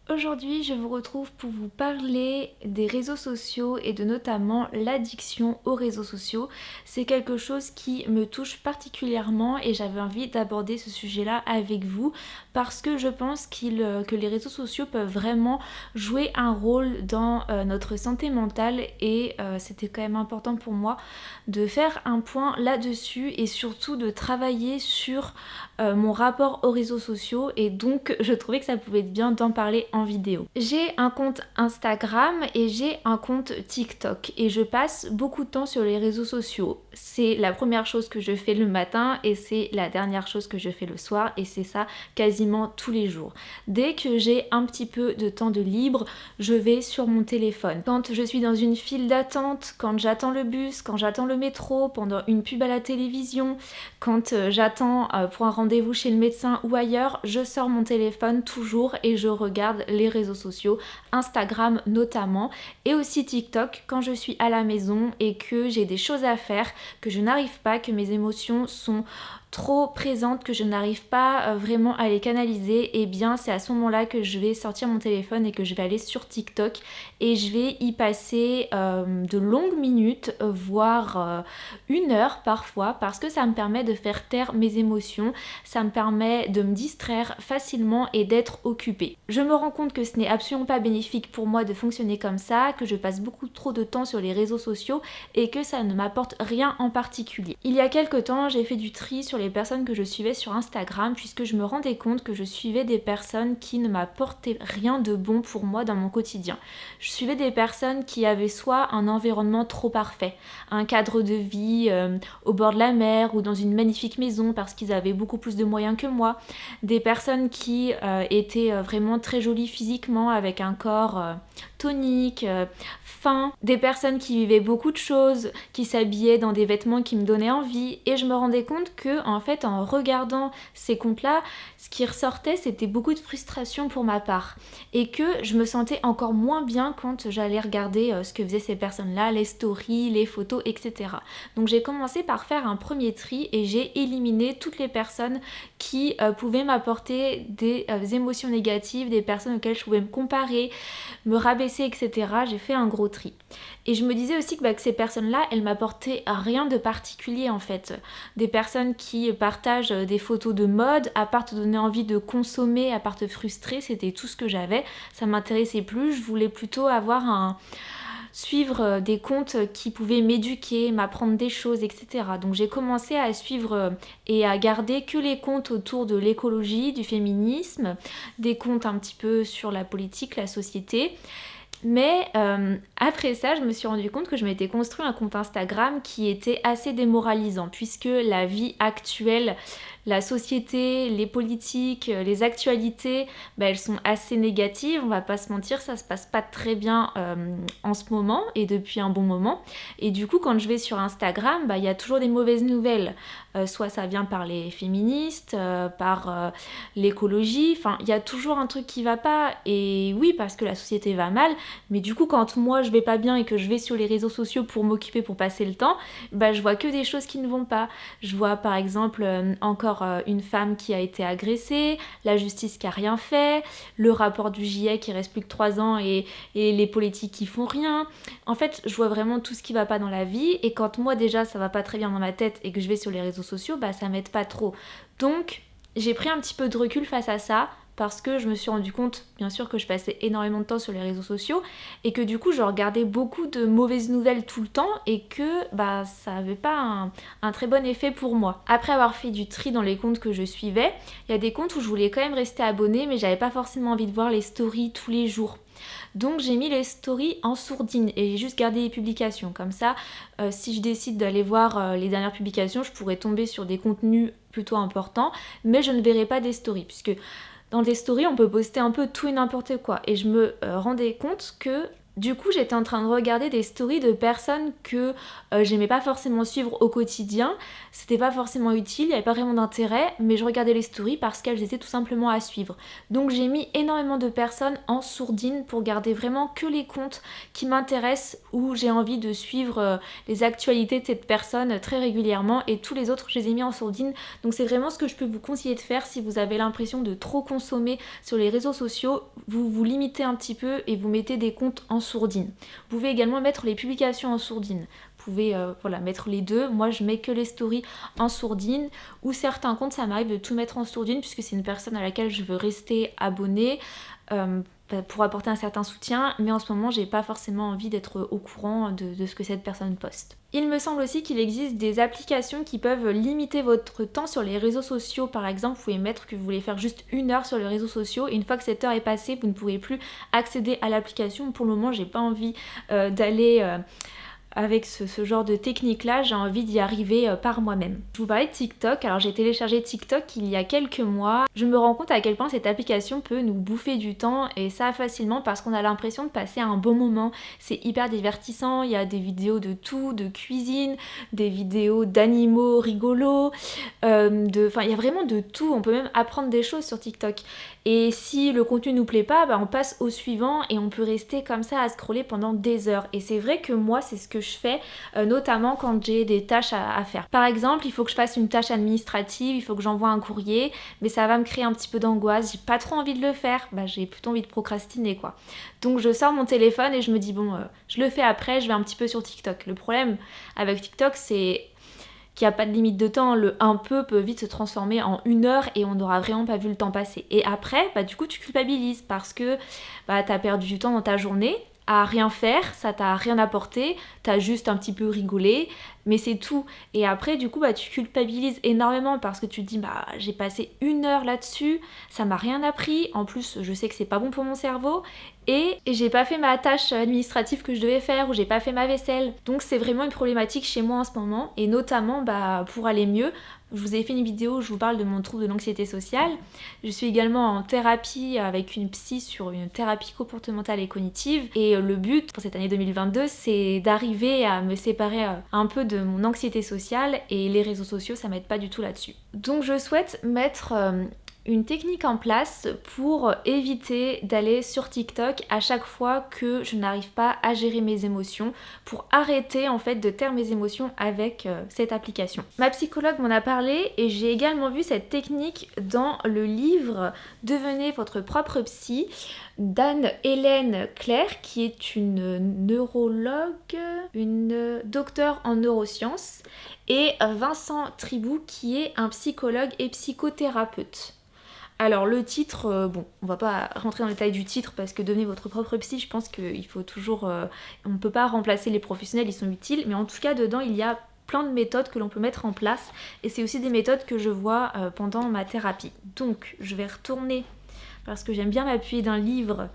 Aujourd'hui, je vous retrouve pour vous parler des réseaux sociaux et de notamment l'addiction aux réseaux sociaux. C'est quelque chose qui me touche particulièrement et j'avais envie d'aborder ce sujet-là avec vous parce que je pense que les réseaux sociaux peuvent vraiment jouer un rôle dans notre santé mentale et c'était quand même important pour moi de faire un point là-dessus et surtout de travailler sur mon rapport aux réseaux sociaux et donc je trouvais que ça pouvait être bien d'en parler en vidéo. J'ai un compte Instagram et j'ai un compte TikTok et je passe beaucoup de temps sur les réseaux sociaux. C'est la première chose que je fais le matin et c'est la dernière chose que je fais le soir et c'est ça quasiment tous les jours. Dès que j'ai un petit peu de temps de libre, je vais sur mon téléphone. Quand je suis dans une file d'attente, quand j'attends le bus, quand j'attends le métro, pendant une pub à la télévision, quand j'attends pour un rendez-vous chez le médecin ou ailleurs, je sors mon téléphone toujours et je regarde les réseaux sociaux, Instagram notamment, et aussi TikTok quand je suis à la maison et que j'ai des choses à faire, que je n'arrive pas, que mes émotions sont trop présentes, que je n'arrive pas vraiment à les canaliser, et bien c'est à ce moment-là que je vais sortir mon téléphone et que je vais aller sur TikTok et je vais y passer de longues minutes, voire une heure parfois, parce que ça me permet de faire taire mes émotions, ça me permet de me distraire facilement et d'être occupée. Je me rends compte que ce n'est absolument pas bénéfique pour moi de fonctionner comme ça, que je passe beaucoup trop de temps sur les réseaux sociaux et que ça ne m'apporte rien en particulier. Il y a quelques temps, j'ai fait du tri sur les personnes que je suivais sur Instagram puisque je me rendais compte que je suivais des personnes qui ne m'apportaient rien de bon pour moi dans mon quotidien. Je suivais des personnes qui avaient soit un environnement trop parfait, un cadre de vie au bord de la mer ou dans une magnifique maison parce qu'ils avaient beaucoup plus de moyens que moi, des personnes qui étaient vraiment très jolies physiquement avec un corps tonique, fin, des personnes qui vivaient beaucoup de choses, qui s'habillaient dans des vêtements qui me donnaient envie et je me rendais compte que en fait en regardant ces comptes-là, ce qui ressortait c'était beaucoup de frustration pour ma part et que je me sentais encore moins bien quand j'allais regarder ce que faisaient ces personnes-là, les stories, les photos, etc. Donc j'ai commencé par faire un premier tri et j'ai éliminé toutes les personnes qui pouvaient m'apporter des émotions négatives, des personnes auxquelles je pouvais me comparer, me rabaisser, etc. J'ai fait un gros tri. Et je me disais aussi que ces personnes-là, elles m'apportaient rien de particulier en fait. Des personnes qui partagent des photos de mode, à part te donner envie de consommer, à part te frustrer, c'était tout ce que j'avais. Ça m'intéressait plus, je voulais plutôt suivre des comptes qui pouvaient m'éduquer, m'apprendre des choses, etc. Donc j'ai commencé à suivre et à garder que les comptes autour de l'écologie, du féminisme, des comptes un petit peu sur la politique, la société. Mais après ça, je me suis rendu compte que je m'étais construit un compte Instagram qui était assez démoralisant puisque la vie actuelle, la société, les politiques, les actualités, elles sont assez négatives, on va pas se mentir, ça se passe pas très bien en ce moment et depuis un bon moment. Et du coup, quand je vais sur Instagram, il y a toujours des mauvaises nouvelles. Soit ça vient par les féministes, par l'écologie, enfin il y a toujours un truc qui va pas et oui parce que la société va mal, mais du coup quand moi je vais pas bien et que je vais sur les réseaux sociaux pour m'occuper, pour passer le temps, je vois que des choses qui ne vont pas. Je vois par exemple encore une femme qui a été agressée, la justice qui a rien fait, le rapport du GIEC qui reste plus que 3 ans et les politiques qui font rien. En fait je vois vraiment tout ce qui va pas dans la vie et quand moi déjà ça va pas très bien dans ma tête et que je vais sur les réseaux sociaux, ça m'aide pas trop. Donc j'ai pris un petit peu de recul face à ça parce que je me suis rendu compte, bien sûr, que je passais énormément de temps sur les réseaux sociaux et que du coup, je regardais beaucoup de mauvaises nouvelles tout le temps et que ça avait pas un très bon effet pour moi. Après avoir fait du tri dans les comptes que je suivais, il y a des comptes où je voulais quand même rester abonnée, mais j'avais pas forcément envie de voir les stories tous les jours. Donc j'ai mis les stories en sourdine et j'ai juste gardé les publications. Comme ça, si je décide d'aller voir les dernières publications, je pourrais tomber sur des contenus plutôt importants, mais je ne verrai pas des stories, puisque dans des stories, on peut poster un peu tout et n'importe quoi. Et je me rendais compte que Du coup, j'étais en train de regarder des stories de personnes que j'aimais pas forcément suivre au quotidien. C'était pas forcément utile, il n'y avait pas vraiment d'intérêt, mais je regardais les stories parce qu'elles étaient tout simplement à suivre. Donc j'ai mis énormément de personnes en sourdine pour garder vraiment que les comptes qui m'intéressent, où j'ai envie de suivre les actualités de cette personne très régulièrement, et tous les autres, je les ai mis en sourdine. Donc c'est vraiment ce que je peux vous conseiller de faire si vous avez l'impression de trop consommer sur les réseaux sociaux. Vous vous limitez un petit peu et vous mettez des comptes en sourdine. Vous pouvez également mettre les publications en sourdine. Vous pouvez mettre les deux. Moi je mets que les stories en sourdine, ou certains comptes ça m'arrive de tout mettre en sourdine puisque c'est une personne à laquelle je veux rester abonnée pour apporter un certain soutien, mais en ce moment j'ai pas forcément envie d'être au courant de ce que cette personne poste. Il me semble aussi qu'il existe des applications qui peuvent limiter votre temps sur les réseaux sociaux. Par exemple, vous pouvez mettre que vous voulez faire juste 1 heure sur les réseaux sociaux, et une fois que cette heure est passée, vous ne pouvez plus accéder à l'application. Pour le moment, j'ai pas envie d'aller avec ce genre de technique là, j'ai envie d'y arriver par moi-même. Je vous parlais de TikTok, alors j'ai téléchargé TikTok il y a quelques mois. Je me rends compte à quel point cette application peut nous bouffer du temps, et ça facilement, parce qu'on a l'impression de passer un bon moment. C'est hyper divertissant, il y a des vidéos de tout, de cuisine, des vidéos d'animaux rigolos, il y a vraiment de tout, on peut même apprendre des choses sur TikTok. Et si le contenu nous plaît pas, on passe au suivant et on peut rester comme ça à scroller pendant des heures. Et c'est vrai que moi, c'est ce que je fais, notamment quand j'ai des tâches à faire. Par exemple, il faut que je fasse une tâche administrative, il faut que j'envoie un courrier, mais ça va me créer un petit peu d'angoisse, j'ai pas trop envie de le faire, j'ai plutôt envie de procrastiner quoi. Donc je sors mon téléphone et je me dis je le fais après, je vais un petit peu sur TikTok. Le problème avec TikTok, c'est qu'il n'y a pas de limite de temps, le un peu peut vite se transformer en 1 heure et on n'aura vraiment pas vu le temps passer. Et après, du coup tu culpabilises parce que t'as perdu du temps dans ta journée à rien faire, ça t'a rien apporté, t'as juste un petit peu rigolé, mais c'est tout. Et après du coup tu culpabilises énormément parce que tu te dis j'ai passé 1 heure là-dessus, ça m'a rien appris, en plus je sais que c'est pas bon pour mon cerveau, et j'ai pas fait ma tâche administrative que je devais faire, ou j'ai pas fait ma vaisselle. Donc c'est vraiment une problématique chez moi en ce moment, et notamment pour aller mieux. Je vous ai fait une vidéo où je vous parle de mon trouble de l'anxiété sociale. Je suis également en thérapie avec une psy sur une thérapie comportementale et cognitive. Et le but pour cette année 2022, c'est d'arriver à me séparer un peu de mon anxiété sociale, et les réseaux sociaux, ça m'aide pas du tout là-dessus. Donc je souhaite mettre une technique en place pour éviter d'aller sur TikTok à chaque fois que je n'arrive pas à gérer mes émotions, pour arrêter en fait de taire mes émotions avec cette application. Ma psychologue m'en a parlé, et j'ai également vu cette technique dans le livre Devenez votre propre psy d'Anne-Hélène Claire, qui est une neurologue, une docteure en neurosciences, et Vincent Tribou, qui est un psychologue et psychothérapeute. Alors le titre, on va pas rentrer dans le détail du titre parce que devenez votre propre psy, je pense qu'il faut toujours... on ne peut pas remplacer les professionnels, ils sont utiles, mais en tout cas dedans il y a plein de méthodes que l'on peut mettre en place, et c'est aussi des méthodes que je vois pendant ma thérapie. Donc je vais retourner, parce que j'aime bien m'appuyer d'un livre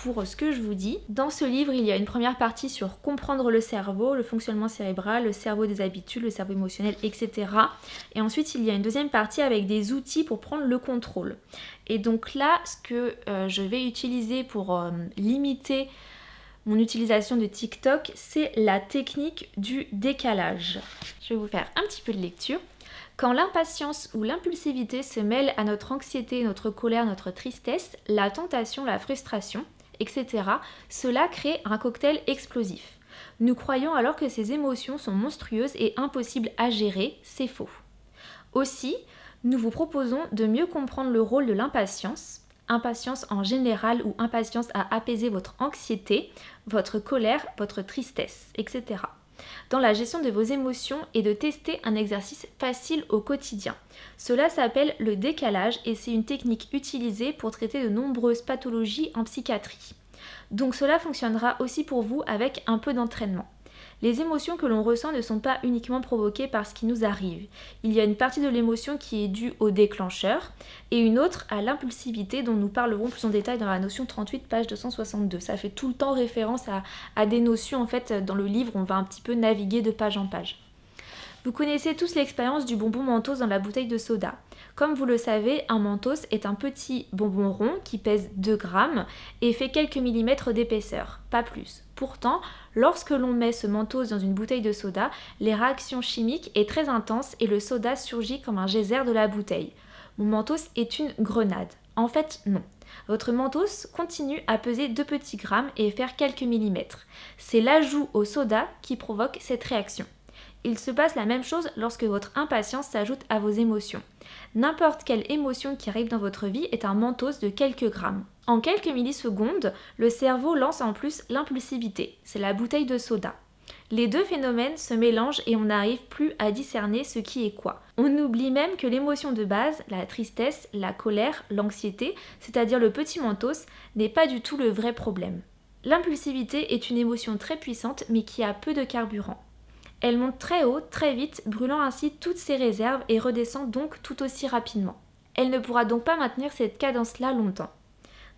pour ce que je vous dis. Dans ce livre, il y a une première partie sur comprendre le cerveau, le fonctionnement cérébral, le cerveau des habitudes, le cerveau émotionnel, etc. Et ensuite, il y a une deuxième partie avec des outils pour prendre le contrôle. Et donc là, ce que je vais utiliser pour limiter mon utilisation de TikTok, c'est la technique du décalage. Je vais vous faire un petit peu de lecture. Quand l'impatience ou l'impulsivité se mêlent à notre anxiété, notre colère, notre tristesse, la tentation, la frustration, etc., cela crée un cocktail explosif. Nous croyons alors que ces émotions sont monstrueuses et impossibles à gérer, c'est faux. Aussi, nous vous proposons de mieux comprendre le rôle de l'impatience, impatience en général ou impatience à apaiser votre anxiété, votre colère, votre tristesse, etc., dans la gestion de vos émotions, et de tester un exercice facile au quotidien. Cela s'appelle le décalage, et c'est une technique utilisée pour traiter de nombreuses pathologies en psychiatrie. Donc cela fonctionnera aussi pour vous avec un peu d'entraînement. Les émotions que l'on ressent ne sont pas uniquement provoquées par ce qui nous arrive. Il y a une partie de l'émotion qui est due au déclencheur, et une autre à l'impulsivité, dont nous parlerons plus en détail dans la notion 38, page 262. Ça fait tout le temps référence à des notions, en fait, dans le livre, on va un petit peu naviguer de page en page. Vous connaissez tous l'expérience du bonbon Mentos dans la bouteille de soda. Comme vous le savez, un Mentos est un petit bonbon rond qui pèse 2 grammes et fait quelques millimètres d'épaisseur, pas plus. Pourtant, lorsque l'on met ce Mentos dans une bouteille de soda, les réactions chimiques est très intense et le soda surgit comme un geyser de la bouteille. Mon Mentos est une grenade. En fait, non. Votre Mentos continue à peser 2 petits grammes et faire quelques millimètres. C'est l'ajout au soda qui provoque cette réaction. Il se passe la même chose lorsque votre impatience s'ajoute à vos émotions. N'importe quelle émotion qui arrive dans votre vie est un Mentos de quelques grammes. En quelques millisecondes, le cerveau lance en plus l'impulsivité, c'est la bouteille de soda. Les deux phénomènes se mélangent et on n'arrive plus à discerner ce qui est quoi. On oublie même que l'émotion de base, la tristesse, la colère, l'anxiété, c'est-à-dire le petit Mentos, n'est pas du tout le vrai problème. L'impulsivité est une émotion très puissante mais qui a peu de carburant. Elle monte très haut, très vite, brûlant ainsi toutes ses réserves et redescend donc tout aussi rapidement. Elle ne pourra donc pas maintenir cette cadence-là longtemps.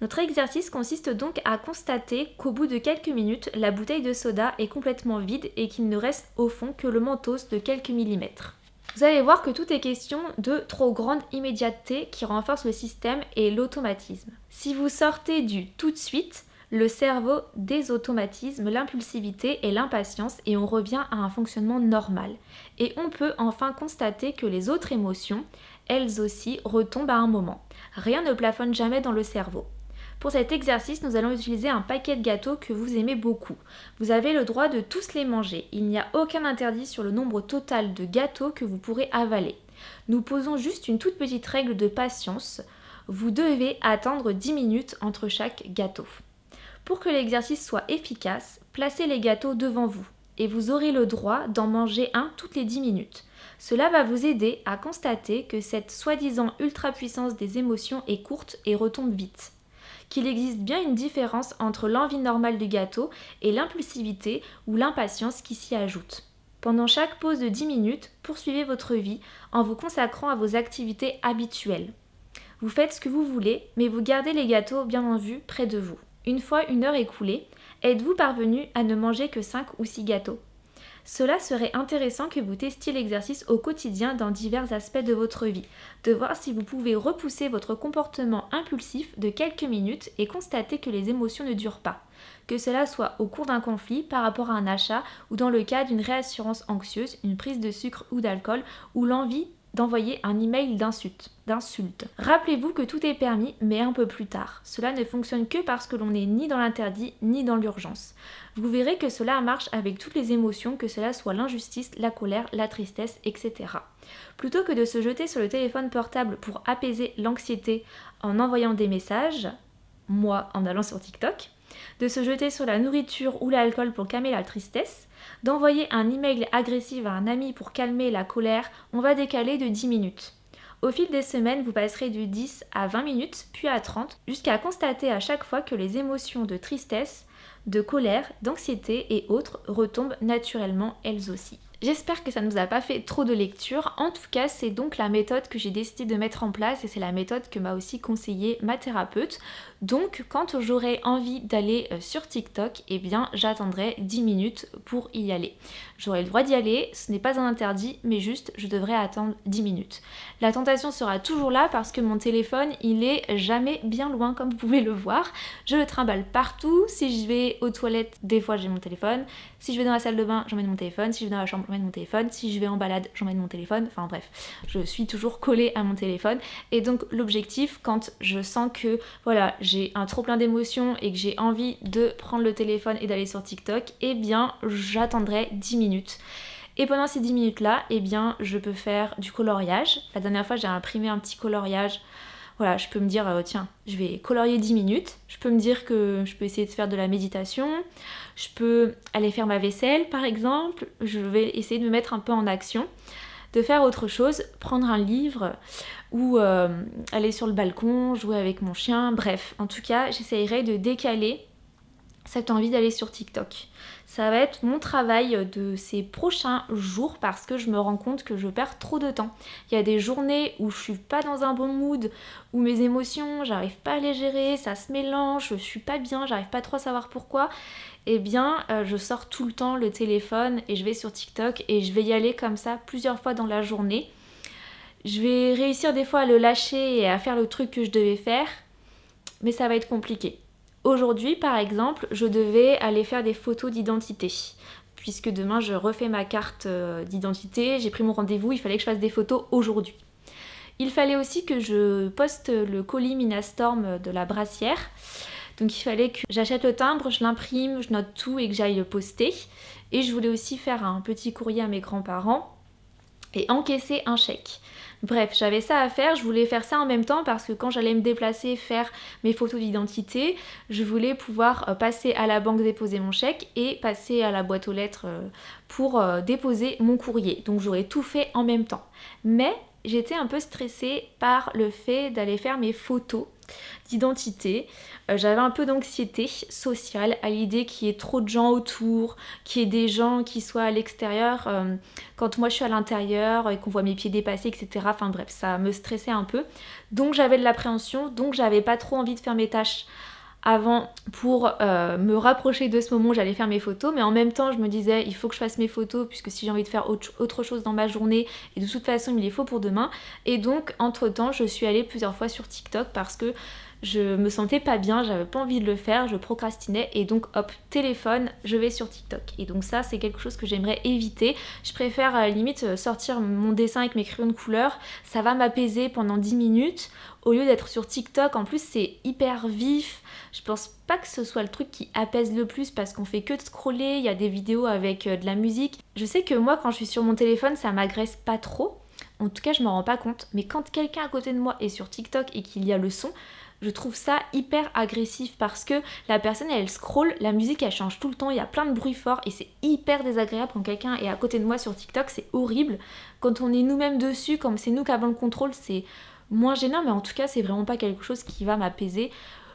Notre exercice consiste donc à constater qu'au bout de quelques minutes, la bouteille de soda est complètement vide et qu'il ne reste au fond que le Mentos de quelques millimètres. Vous allez voir que tout est question de trop grande immédiateté qui renforce le système et l'automatisme. Si vous sortez du tout de suite, le cerveau désautomatise l'impulsivité et l'impatience et on revient à un fonctionnement normal. Et on peut enfin constater que les autres émotions, elles aussi, retombent à un moment. Rien ne plafonne jamais dans le cerveau. Pour cet exercice, nous allons utiliser un paquet de gâteaux que vous aimez beaucoup. Vous avez le droit de tous les manger. Il n'y a aucun interdit sur le nombre total de gâteaux que vous pourrez avaler. Nous posons juste une toute petite règle de patience. Vous devez attendre 10 minutes entre chaque gâteau. Pour que l'exercice soit efficace, placez les gâteaux devant vous et vous aurez le droit d'en manger un toutes les 10 minutes. Cela va vous aider à constater que cette soi-disant ultra-puissance des émotions est courte et retombe vite. Qu'il existe bien une différence entre l'envie normale du gâteau et l'impulsivité ou l'impatience qui s'y ajoute. Pendant chaque pause de 10 minutes, poursuivez votre vie en vous consacrant à vos activités habituelles. Vous faites ce que vous voulez, mais vous gardez les gâteaux bien en vue près de vous. Une fois une heure écoulée, êtes-vous parvenu à ne manger que 5 ou 6 gâteaux ? Cela serait intéressant que vous testiez l'exercice au quotidien dans divers aspects de votre vie, de voir si vous pouvez repousser votre comportement impulsif de quelques minutes et constater que les émotions ne durent pas. Que cela soit au cours d'un conflit par rapport à un achat ou dans le cas d'une réassurance anxieuse, une prise de sucre ou d'alcool ou l'envie d'envoyer un email d'insulte. Rappelez-vous que tout est permis, mais un peu plus tard. Cela ne fonctionne que parce que l'on n'est ni dans l'interdit, ni dans l'urgence. Vous verrez que cela marche avec toutes les émotions, que cela soit l'injustice, la colère, la tristesse, etc. Plutôt que de se jeter sur le téléphone portable pour apaiser l'anxiété en envoyant des messages, moi en allant sur TikTok, de se jeter sur la nourriture ou l'alcool pour calmer la tristesse, d'envoyer un email agressif à un ami pour calmer la colère, on va décaler de 10 minutes. Au fil des semaines, vous passerez de 10 à 20 minutes, puis à 30, jusqu'à constater à chaque fois que les émotions de tristesse, de colère, d'anxiété et autres retombent naturellement elles aussi. J'espère que ça ne vous a pas fait trop de lecture. En tout cas, c'est donc la méthode que j'ai décidé de mettre en place et c'est la méthode que m'a aussi conseillée ma thérapeute. Donc, quand j'aurai envie d'aller sur TikTok, eh bien, j'attendrai 10 minutes pour y aller. J'aurai le droit d'y aller, ce n'est pas un interdit, mais juste, je devrais attendre 10 minutes. La tentation sera toujours là parce que mon téléphone, il est jamais bien loin, comme vous pouvez le voir. Je le trimballe partout. Si je vais aux toilettes, des fois j'ai mon téléphone. Si je vais dans la salle de bain, j'emmène mon téléphone. Si je vais dans la chambre, j'emmène mon téléphone. Si je vais en balade, j'emmène mon téléphone. Enfin bref, je suis toujours collée à mon téléphone. Et donc l'objectif, quand je sens que voilà, j'ai un trop plein d'émotions et que j'ai envie de prendre le téléphone et d'aller sur TikTok, eh bien j'attendrai 10 minutes. Et pendant ces 10 minutes là, eh bien je peux faire du coloriage. La dernière fois j'ai imprimé un petit coloriage. Voilà, je peux me dire, tiens, je vais colorier 10 minutes. Je peux me dire que je peux essayer de faire de la méditation. Je peux aller faire ma vaisselle, par exemple. Je vais essayer de me mettre un peu en action. De faire autre chose, prendre un livre ou aller sur le balcon, jouer avec mon chien. Bref, en tout cas, j'essayerai de décaler cette envie d'aller sur TikTok. Ça va être mon travail de ces prochains jours parce que je me rends compte que je perds trop de temps. Il y a des journées où je suis pas dans un bon mood, où mes émotions, j'arrive pas à les gérer, ça se mélange, je suis pas bien, j'arrive pas trop à savoir pourquoi. Eh bien, je sors tout le temps le téléphone et je vais sur TikTok et je vais y aller comme ça plusieurs fois dans la journée. Je vais réussir des fois à le lâcher et à faire le truc que je devais faire, mais ça va être compliqué. Aujourd'hui, par exemple, je devais aller faire des photos d'identité. Puisque demain, je refais ma carte d'identité, j'ai pris mon rendez-vous, il fallait que je fasse des photos aujourd'hui. Il fallait aussi que je poste le colis Minastorm de la brassière. Donc il fallait que j'achète le timbre, je l'imprime, je note tout et que j'aille le poster. Et je voulais aussi faire un petit courrier à mes grands-parents et encaisser un chèque. Bref, j'avais ça à faire, je voulais faire ça en même temps parce que quand j'allais me déplacer, faire mes photos d'identité, je voulais pouvoir passer à la banque déposer mon chèque et passer à la boîte aux lettres pour déposer mon courrier. Donc j'aurais tout fait en même temps. Mais j'étais un peu stressée par le fait d'aller faire mes photos d'identité. J'avais un peu d'anxiété sociale à l'idée qu'il y ait trop de gens autour, qu'il y ait des gens qui soient à l'extérieur quand moi je suis à l'intérieur et qu'on voit mes pieds dépasser, etc. Enfin bref, ça me stressait un peu. Donc j'avais de l'appréhension, donc j'avais pas trop envie de faire mes tâches avant pour me rapprocher de ce moment où j'allais faire mes photos, mais en même temps je me disais il faut que je fasse mes photos puisque si j'ai envie de faire autre chose dans ma journée et de toute façon il me les faut pour demain. Et donc entre temps je suis allée plusieurs fois sur TikTok parce que je me sentais pas bien, j'avais pas envie de le faire, je procrastinais et donc hop, téléphone, je vais sur TikTok. Et donc ça c'est quelque chose que j'aimerais éviter. Je préfère à la limite sortir mon dessin avec mes crayons de couleur, ça va m'apaiser pendant 10 minutes au lieu d'être sur TikTok. En plus c'est hyper vif, je pense pas que ce soit le truc qui apaise le plus parce qu'on fait que de scroller, il y a des vidéos avec de la musique. Je sais que moi quand je suis sur mon téléphone ça m'agresse pas trop, en tout cas je m'en rends pas compte, mais quand quelqu'un à côté de moi est sur TikTok et qu'il y a le son, je trouve ça hyper agressif parce que la personne elle scrolle, la musique elle change tout le temps, il y a plein de bruit fort et c'est hyper désagréable quand quelqu'un est à côté de moi sur TikTok, c'est horrible. Quand on est nous-mêmes dessus, comme c'est nous qui avons le contrôle, c'est moins gênant, mais en tout cas c'est vraiment pas quelque chose qui va m'apaiser.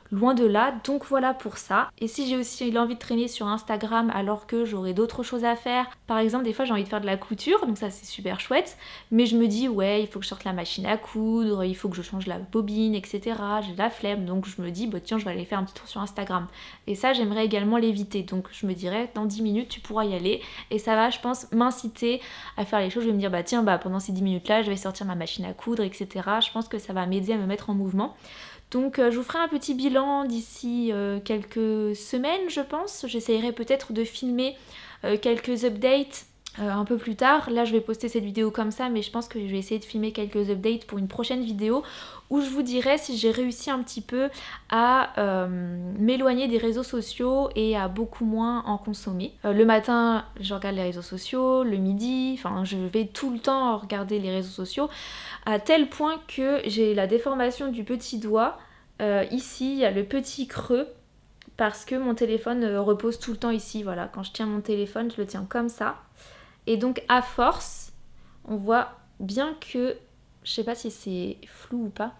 Loin de là, donc voilà pour ça. Et si j'ai aussi l'envie de traîner sur Instagram alors que j'aurais d'autres choses à faire, par exemple des fois j'ai envie de faire de la couture, donc ça c'est super chouette, mais je me dis ouais il faut que je sorte la machine à coudre, il faut que je change la bobine, etc. J'ai de la flemme, donc je me dis bah tiens je vais aller faire un petit tour sur Instagram. Et ça j'aimerais également l'éviter, donc je me dirais dans 10 minutes tu pourras y aller et ça va je pense m'inciter à faire les choses. Je vais me dire bah tiens bah pendant ces 10 minutes là je vais sortir ma machine à coudre, etc. Je pense que ça va m'aider à me mettre en mouvement. Donc je vous ferai un petit bilan d'ici quelques semaines je pense. J'essayerai peut-être de filmer quelques updates un peu plus tard. Là je vais poster cette vidéo comme ça, mais je pense que je vais essayer de filmer quelques updates pour une prochaine vidéo où je vous dirai si j'ai réussi un petit peu à m'éloigner des réseaux sociaux et à beaucoup moins en consommer. Le matin je regarde les réseaux sociaux, le midi, enfin je vais tout le temps regarder les réseaux sociaux à tel point que j'ai la déformation du petit doigt. Ici il y a le petit creux parce que mon téléphone repose tout le temps ici. Voilà, quand je tiens mon téléphone je le tiens comme ça. Et donc à force, on voit bien que, je sais pas si c'est flou ou pas,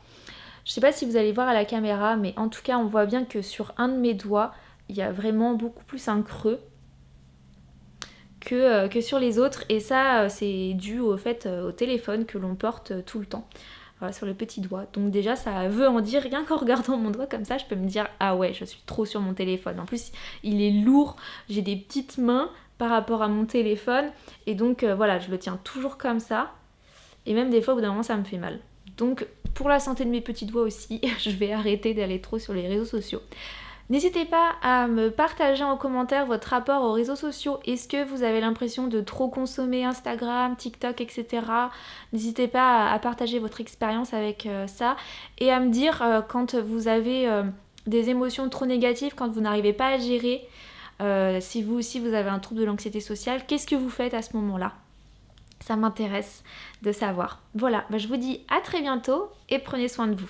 je sais pas si vous allez voir à la caméra, mais en tout cas on voit bien que sur un de mes doigts, il y a vraiment beaucoup plus un creux que sur les autres. Et ça c'est dû au fait au téléphone que l'on porte tout le temps. Voilà, sur le petit doigt. Donc déjà ça veut en dire, rien qu'en regardant mon doigt comme ça, je peux me dire ah ouais je suis trop sur mon téléphone. En plus il est lourd, j'ai des petites mains par rapport à mon téléphone et donc voilà je le tiens toujours comme ça et même des fois au bout d'un moment ça me fait mal. Donc pour la santé de mes petits doigts aussi je vais arrêter d'aller trop sur les réseaux sociaux. N'hésitez pas à me partager en commentaire votre rapport aux réseaux sociaux. Est-ce que vous avez l'impression de trop consommer Instagram, TikTok, etc. N'hésitez pas à partager votre expérience avec ça et à me dire quand vous avez des émotions trop négatives, quand vous n'arrivez pas à gérer, si vous aussi vous avez un trouble de l'anxiété sociale, qu'est-ce que vous faites à ce moment-là ? Ça m'intéresse de savoir. Voilà, je vous dis à très bientôt et prenez soin de vous.